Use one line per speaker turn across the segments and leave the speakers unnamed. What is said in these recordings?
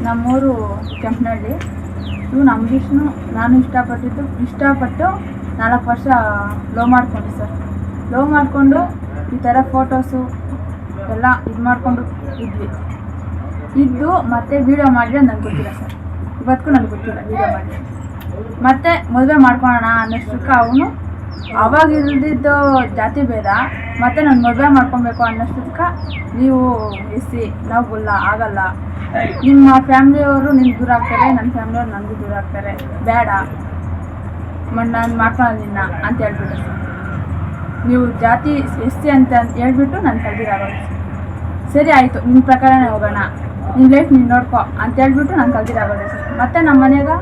ನಮ್ಮೂರು ಕೆಂಪನಹಳ್ಳಿ. ಇವನು ಅಂಬರೀಷ್ನು ನಾನು ಇಷ್ಟಪಟ್ಟು 4 ವರ್ಷ ಲವ್ ಮಾಡ್ಕೊಂಡೆ ಸರ್. ಲವ್ ಮಾಡಿಕೊಂಡು ಈ ಥರ ಫೋಟೋಸು ಎಲ್ಲ ಇದು ಮಾಡಿಕೊಂಡು ಇದ್ದು ಮತ್ತೆ ವೀಡಿಯೋ ಮಾಡಿದ್ರೆ ನನಗೆ ಗೊತ್ತಿಲ್ಲ ಸರ್. ಇವತ್ತಿಗೂ ನನಗೆ ಗೊತ್ತಿಲ್ಲ ವೀಡಿಯೋ ಮಾಡಿ. ಮತ್ತೆ ಮದುವೆ ಮಾಡ್ಕೊಳ್ಳೋಣ ಅನ್ನೋಷ್ಟಕ್ಕೆ ಅವನು ಅವಾಗ ಇಲ್ದಿದ್ದು ಜಾತಿ ಭೇದ ಮತ್ತು ನಾನು ಮದುವೆ ಮಾಡ್ಕೊಬೇಕು ಅನ್ನೋಷ್ಟಕ್ಕೆ ನೀವು ಎಸ್ಸಿ ನಾವು ಗೊಲ್ಲ ಆಗಲ್ಲ, ನಿಮ್ಮ ಫ್ಯಾಮ್ಲಿಯವರು ನಿಮ್ಗೆ ದೂರ ಆಗ್ತಾರೆ, ನನ್ನ ಫ್ಯಾಮ್ಲಿಯವ್ರು ನನಗೂ ದೂರ ಆಗ್ತಾರೆ, ಬೇಡ ನಾನು ಮಾಡ್ಕೊಳ್ಳೋದು ನಿನ್ನ ಅಂತ ಹೇಳ್ಬಿಟ್ಟು ಸರ್. ನೀವು ಜಾತಿ ಎಸ್ಸಿ ಅಂತ ಹೇಳ್ಬಿಟ್ಟು ನಾನು ಕಲ್ದಿರಾಗೋದು. ಸರಿ ಆಯಿತು, ನಿನ್ನ ಪ್ರಕಾರನೇ ಹೋಗೋಣ, ನಿನ್ನ ಲೈಫ್ ನೀನು ನೋಡ್ಕೊ ಅಂತ ಹೇಳ್ಬಿಟ್ಟು ನಾನು ಕಲ್ದಿರಾಗೋದೆ ಸರ್. ಮತ್ತು ನಮ್ಮ ಮನೆಗೆ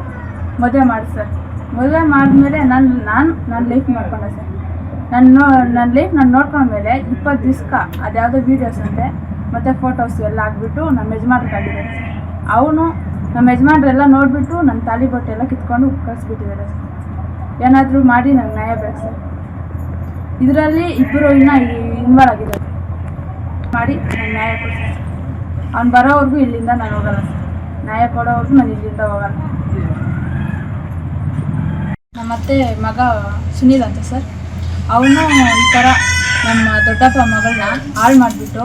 ಮದುವೆ ಮಾಡಿ ಸರ್. ಮದುವೆ ಮಾಡಿದ್ಮೇಲೆ ನನ್ನ ಲೈಫ್ ಮಾಡ್ಕೊಂಡೆ ಸರ್. ನನ್ನ ಲೈಫ್ ನಾನು ನೋಡ್ಕೊಂಡ್ಮೇಲೆ 20 ದಿವ್ಸಕ್ಕೆ ಅದ್ಯಾವುದೋ ವೀಡಿಯೋಸ್ ಅಂತೆ ಮತ್ತು ಫೋಟೋಸ್ ಎಲ್ಲ ಹಾಕ್ಬಿಟ್ಟು ನಮ್ಮ ಯಜಮಾನ್ರಿಗೆ ಆಗಿದ್ದಾರೆ ಸರ್. ಅವನು ನಮ್ಮ ಯಜಮಾನ್ರೆಲ್ಲ ನೋಡಿಬಿಟ್ಟು ನನ್ನ ತಾಲಿ ಬಟ್ಟೆ ಎಲ್ಲ ಕಿತ್ಕೊಂಡು ಕಳಿಸ್ಬಿಟ್ಟಿದ್ದಾರೆ ಸರ್. ಏನಾದರೂ ಮಾಡಿ ನಂಗೆ ನ್ಯಾಯ ಬೇಕು ಸರ್. ಇದರಲ್ಲಿ ಇಬ್ಬರು ಇನ್ನೂ ಇನ್ವಾಲ್ವ್ ಆಗಿದ್ದಾರೆ. ಮಾಡಿ ನಂಗೆ ನ್ಯಾಯ ಕೊಡ್ತೀನಿ ಸರ್. ಅವ್ನು ಬರೋವರೆಗೂ ಇಲ್ಲಿಂದ ನಾನು ಹೋಗಲ್ಲ ಸರ್. ನ್ಯಾಯ ಕೊಡೋವರೆಗೂ ನಾನು ಇಲ್ಲಿಂದ ಹೋಗಲ್ಲ. ನಮ್ಮ ಅತ್ತೆ ಮಗ ಸುನೀಲ್ ಅಂತ ಸರ್. ಅವನು ಈ ಥರ ನಮ್ಮ ದೊಡ್ಡಪ್ಪ ಮಗಳನ್ನ ಹಾಳು ಮಾಡಿಬಿಟ್ಟು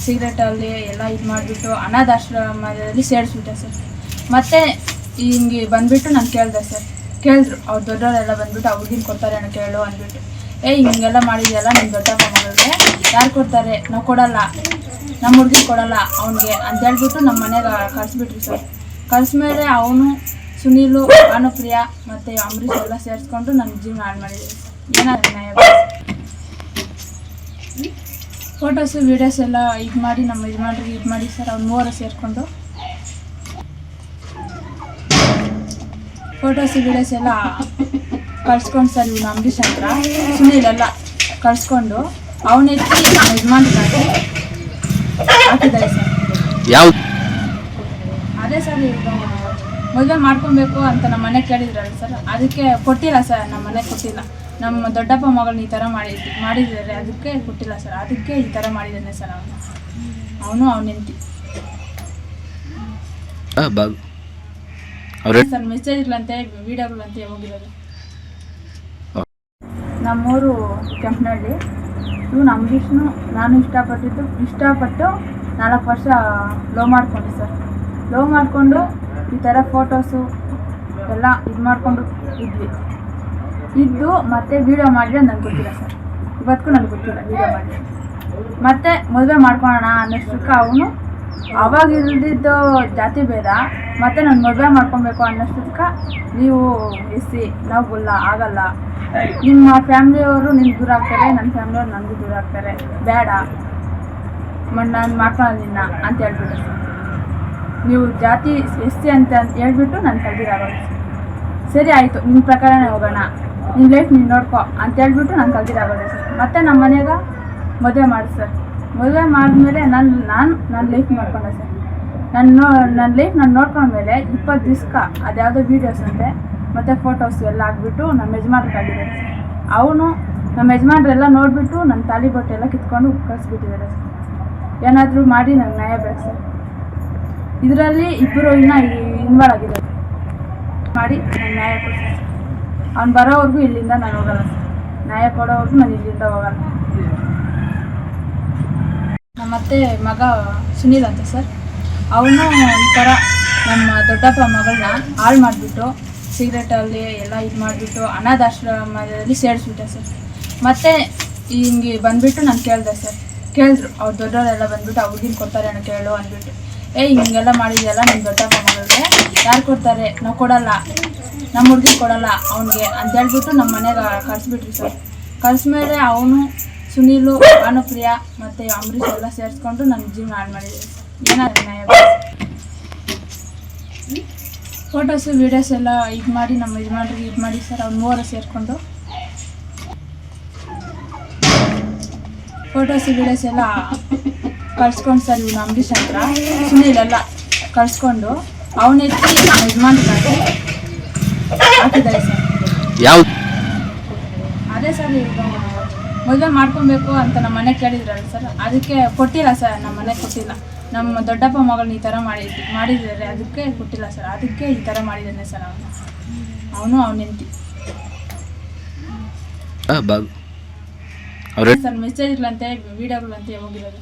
ಸಿಗರೇಟಲ್ಲಿ ಎಲ್ಲ ಇದು ಮಾಡಿಬಿಟ್ಟು ಅನಾಥಾಶ್ರಮದಲ್ಲಿ ಸೇರಿಸ್ಬಿಟ್ಟೆ ಸರ್. ಮತ್ತು ಹಿಂಗೆ ಬಂದುಬಿಟ್ಟು ನಾನು ಕೇಳಿದೆ ಸರ್. ಕೇಳಿದ್ರು ಅವ್ರು ದೊಡ್ಡವರೆಲ್ಲ ಬಂದುಬಿಟ್ಟು ಆ ಹುಡುಗಿನ ಕೊಡ್ತಾರೆ ಅನ್ನೋ ಕೇಳು ಅಂದ್ಬಿಟ್ಟು. ಹಿಂಗೆಲ್ಲ ಮಾಡಿದೆಯಲ್ಲ ನಿಮ್ಮ ದೊಡ್ಡಪ್ಪ ಮಗಳಿಗೆ ಯಾರು ಕೊಡ್ತಾರೆ, ನಾವು ಕೊಡಲ್ಲ, ನಮ್ಮ ಹುಡುಗಿನ ಕೊಡಲ್ಲ ಅವ್ನಿಗೆ ಅಂತ ಹೇಳ್ಬಿಟ್ಟು ನಮ್ಮ ಮನೆಗೆ ಕಳಿಸ್ಬಿಟ್ರಿ ಸರ್. ಕಳಿಸ್ಮೇಲೆ ಅವನು ಸುನೀಲು, ಭಾನುಪ್ರಿಯ ಮತ್ತು ಅಂಬರೀಷ್ ಎಲ್ಲ ಸೇರಿಸ್ಕೊಂಡು ನನ್ನ ಜೀವನ ಹಾಳು ಮಾಡಿದ್ದೀವಿ. ಏನಾದ್ರು ನ್ಯಾಯ ಫೋಟೋಸು ವೀಡಿಯೋಸ್ ಎಲ್ಲ ಇದು ಮಾಡಿ ನಮ್ಮ ಯಜಮಾನ್ರಿಗೆ ಇದು ಮಾಡಿ ಸರ್. ಅವ್ರು 3 ಸೇರಿಕೊಂಡು ಫೋಟೋಸು ವೀಡಿಯೋಸ್ ಎಲ್ಲ ಕಳ್ಸ್ಕೊಂಡು ಸರ್. ಇವನು ಅಂಬರೀಷ್ ಹತ್ರ ಸುನೀಲೆಲ್ಲ ಕಳ್ಸ್ಕೊಂಡು ಅವನೆತ್ತಿ ನಮ್ಮ ಯಜಮಾನ್ರಿಗೆ ಹಾಕಿದ್ದಾರೆ ಸರ್. ಅದೇ ಸರ್, ಈಗ ಮದುವೆ ಮಾಡ್ಕೊಬೇಕು ಅಂತ ನಮ್ಮ ಮನೆಗೆ ಕೇಳಿದ್ರಲ್ಲ ಸರ್, ಅದಕ್ಕೆ ಕೊಟ್ಟಿಲ್ಲ ಸರ್. ನಮ್ಮ ಮನೆಗೆ ಕೊಟ್ಟಿಲ್ಲ. ನಮ್ಮ ದೊಡ್ಡಪ್ಪ ಮಗಳನ್ನ ಈ ಥರ ಮಾಡಿದ್ದಾರೆ, ಅದಕ್ಕೆ ಕೊಟ್ಟಿಲ್ಲ ಸರ್. ಅದಕ್ಕೆ ಈ ಥರ ಮಾಡಿದ್ದಾನೆ ಸರ್. ಅವನು ಹೆಂಡತಿ ಸರ್. ಮೆಸೇಜ್ಗಳಂತೆ ವಿಡಿಯೋಗಳಂತೆ ಹೋಗಿರೋದು. ನಮ್ಮೂರು ಕೆಂಪನಹಳ್ಳಿ. ಇವನು ಅಂಬರೀಷ್ನು ನಾನು ಇಷ್ಟಪಟ್ಟು 4 ವರ್ಷ ಲವ್ ಮಾಡ್ಕೊಂಡೆ ಸರ್. ಲವ್ ಮಾಡಿಕೊಂಡು ಈ ಥರ ಫೋಟೋಸು ಎಲ್ಲ ಇದು ಮಾಡಿಕೊಂಡು ಇದ್ದು ಮತ್ತೆ ವೀಡಿಯೋ ಮಾಡಿದ್ರೆ ನನಗೆ ಗೊತ್ತಿಲ್ಲ ಸರ್. ಇವತ್ತಿಗೂ ನನಗೆ ಗೊತ್ತಿಲ್ಲ ವೀಡಿಯೋ ಮಾಡಿ. ಮತ್ತು ಮದುವೆ ಮಾಡ್ಕೊಳ್ಳೋಣ ಅನ್ನೋಷ್ಟಕ್ಕೆ ಅವನು ಅವಾಗ ಇಲ್ದಿದ್ದು ಜಾತಿ ಭೇದ ಮತ್ತು ನಾನು ಮದುವೆ ಮಾಡ್ಕೊಬೇಕು ಅನ್ನೋಷ್ಟಕ್ಕೆ ನೀವು ಎಸ್ಸಿ ನಾವು ಗೊಲ್ಲ ಆಗಲ್ಲ, ನಿಮ್ಮ ಫ್ಯಾಮ್ಲಿಯವರು ನಿಮ್ಗೆ ದೂರ ಆಗ್ತಾರೆ, ನನ್ನ ಫ್ಯಾಮ್ಲಿಯವ್ರು ನನಗೂ ದೂರ ಆಗ್ತಾರೆ, ಬೇಡ ನಾನು ಮಾಡ್ಕೊಳ್ಳೋದು ನಿನ್ನ ಅಂತ ಹೇಳ್ಬಿಟ್ಟು ಸರ್. ನೀವು ಜಾತಿ ಎಸ್ಸಿ ಅಂತ ಹೇಳ್ಬಿಟ್ಟು ನಾನು ಕಲ್ದಿರಾಗೋದು. ಸರಿ ಆಯಿತು, ನಿನ್ನ ಪ್ರಕಾರನೇ ಹೋಗೋಣ, ನಿನ್ನ ಲೈಫ್ ನೀನು ನೋಡ್ಕೊ ಅಂತ ಹೇಳ್ಬಿಟ್ಟು ನಾನು ಕಲ್ದಿರಾಗೋದೆ ಸರ್. ಮತ್ತು ನಮ್ಮ ಮನೆಗೆ ಮದುವೆ ಮಾಡಿ ಸರ್. ಮದುವೆ ಮಾಡಿದ್ಮೇಲೆ ನನ್ನ ಲೈಫ್ ಮಾಡ್ಕೊಂಡೆ ಸರ್. ನನ್ನ ಲೈಫ್ ನಾನು ನೋಡ್ಕೊಂಡ್ಮೇಲೆ 20 ದಿವ್ಸಕ್ಕೆ ಅದ್ಯಾವುದೋ ವೀಡಿಯೋಸ್ ಅಂತೆ ಮತ್ತು ಫೋಟೋಸ್ ಎಲ್ಲ ಹಾಕ್ಬಿಟ್ಟು ನಮ್ಮ ಯಜಮಾನ್ರಿಗೆ ಆಗಿದ್ದಾರೆ ಸರ್. ಅವನು ನಮ್ಮ ಯಜಮಾನ್ರೆಲ್ಲ ನೋಡಿಬಿಟ್ಟು ನನ್ನ ತಾಲಿ ಬಟ್ಟೆ ಎಲ್ಲ ಕಿತ್ಕೊಂಡು ಕಳಿಸ್ಬಿಟ್ಟಿದ್ದಾರೆ ಸರ್. ಏನಾದರೂ ಮಾಡಿ ನಂಗೆ ನ್ಯಾಯ ಬೇಕು ಸರ್. ಇದರಲ್ಲಿ ಇಬ್ಬರು ಇನ್ನೂ ಇನ್ವಾಲ್ವ್ ಆಗಿದ್ದಾರೆ. ಮಾಡಿ ನಂಗೆ ನ್ಯಾಯ ಕೊಡ್ತೀನಿ ಸರ್. ಅವ್ನು ಬರೋವರೆಗೂ ಇಲ್ಲಿಂದ ನಾನು ಹೋಗಲ್ಲ ಸರ್. ನ್ಯಾಯ ಕೊಡೋವರೆಗೂ ನಾನು ಇಲ್ಲಿಂದ ಹೋಗಲ್ಲ. ನಮ್ಮ ಅತ್ತೆ ಮಗ ಸುನೀಲ್ ಅಂತ ಸರ್. ಅವನು ಈ ಥರ ನಮ್ಮ ದೊಡ್ಡಪ್ಪ ಮಗಳನ್ನ ಹಾಳು ಮಾಡಿಬಿಟ್ಟು ಸಿಗರೇಟಲ್ಲಿ ಎಲ್ಲ ಇದು ಮಾಡಿಬಿಟ್ಟು ಅನಾಥಾಶ್ರಮದಲ್ಲಿ ಸೇರಿಸ್ಬಿಟ್ಟೆ ಸರ್. ಮತ್ತು ಹಿಂಗೆ ಬಂದುಬಿಟ್ಟು ನಾನು ಕೇಳಿದೆ ಸರ್. ಕೇಳಿದ್ರು ಅವ್ರು ದೊಡ್ಡವರೆಲ್ಲ ಬಂದುಬಿಟ್ಟು ಆ ಹುಡುಗಿನ ಕೊಡ್ತಾರೆ ಅನ್ನೋ ಕೇಳು ಅಂದ್ಬಿಟ್ಟು. ಹಿಂಗೆಲ್ಲ ಮಾಡಿದೆಯಲ್ಲ ನಿಮ್ಮ ದೊಡ್ಡಪ್ಪ ಮಗಳಿಗೆ ಯಾರು ಕೊಡ್ತಾರೆ, ನಾವು ಕೊಡಲ್ಲ, ನಮ್ಮ ಹುಡುಗಿನ ಕೊಡಲ್ಲ ಅವ್ನಿಗೆ ಅಂತ ಹೇಳ್ಬಿಟ್ಟು ನಮ್ಮ ಮನೆಗೆ ಕಳಿಸ್ಬಿಟ್ರಿ ಸರ್. ಕಳಿಸ್ಮೇಲೆ ಅವನು ಸುನೀಲು, ಭಾನುಪ್ರಿಯ ಮತ್ತು ಅಂಬರೀಷ್ ಎಲ್ಲ ಸೇರಿಸ್ಕೊಂಡು ನನ್ನ ಜೀವನ ಹಾಳು ಮಾಡಿದ್ದೀವಿ ಸರ್. ಏನಾದ್ರು ನ್ಯಾಯ ಫೋಟೋಸು ವೀಡಿಯೋಸ್ ಎಲ್ಲ ಇದು ಮಾಡಿ ನಮ್ಮ ಯಜಮಾನ್ರಿಗೆ ಇದು ಮಾಡಿ ಸರ್. ಅವ್ರು 3 ಸೇರಿಕೊಂಡು ಫೋಟೋಸು ವೀಡಿಯೋಸ್ ಎಲ್ಲ ಕಳ್ಸ್ಕೊಂಡು ಸರ್. ಇವನು ಅಂಬರೀಷ್ ಹತ್ರ ಸುನೀಲೆಲ್ಲ ಕಳ್ಸ್ಕೊಂಡು ಅವನೆತ್ತಿ ನಮ್ಮ ಯಜಮಾನ್ರಿಗೆ ಹಾಕಿದ್ದಾರೆ ಸರ್. ಅದೇ ಸರ್, ಈಗ ಮದುವೆ ಮಾಡ್ಕೊಬೇಕು ಅಂತ ನಮ್ಮ ಮನೆಗೆ ಕೇಳಿದ್ರಲ್ಲ ಸರ್, ಅದಕ್ಕೆ ಕೊಟ್ಟಿಲ್ಲ ಸರ್. ನಮ್ಮ ಮನೆಗೆ ಕೊಟ್ಟಿಲ್ಲ. ನಮ್ಮ ದೊಡ್ಡಪ್ಪ ಮಗಳನ್ನ ಈ ಥರ ಮಾಡಿದ್ದಾರೆ ಅದಕ್ಕೆ ಕೊಟ್ಟಿಲ್ಲ ಸರ್, ಅದಕ್ಕೆ ಈ ಥರ ಮಾಡಿದ್ದಾನೆ ಸರ್ ಅವನು ಅವನ ಹೆಂಡತಿ ಸರ್ ಮೆಸೇಜ್ಗಳಂತೆ ವಿಡಿಯೋಗಳಂತೆ ಹೋಗಿರೋದು.